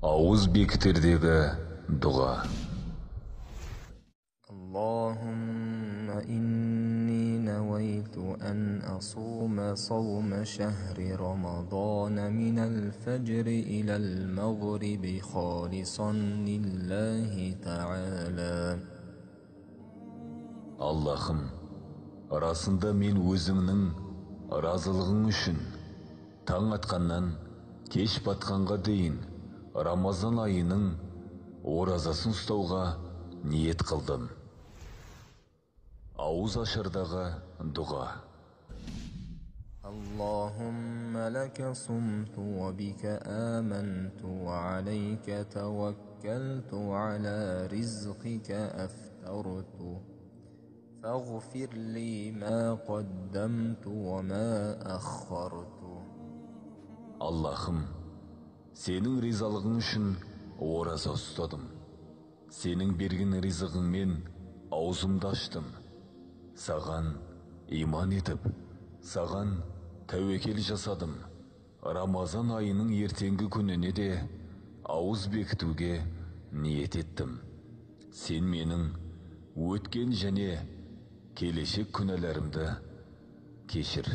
Ауыз бекітердегі дұға. اللهم إني نويت أن أصوم صوم شهر رمضان من الفجر إلى المغرب خالصا لله تعالى. Аллахым, расында мен өзіңнің разылығың үшін таң атқаннан кеш батқанға дейін Рамазан айының оразасын ұстауға ниет қылдым. Ауыз ашардағы дұға. اللهم لك صمت وبك آمنت وعليك توكلت وعلى رزقك أفطرت فاغفر لي ما قدمت وما أخرت. Аллахым, сенің ризалығың үшін ораза ұстадым. Сенің берген ризығыңмен аузымды аштым. Саған иман етіп, саған тәуекел жасадым. Рамазан айының ертеңгі күніне де ауыз бекітуге ниет еттім. Сен менің өткен және келешек күнәларымды кешір.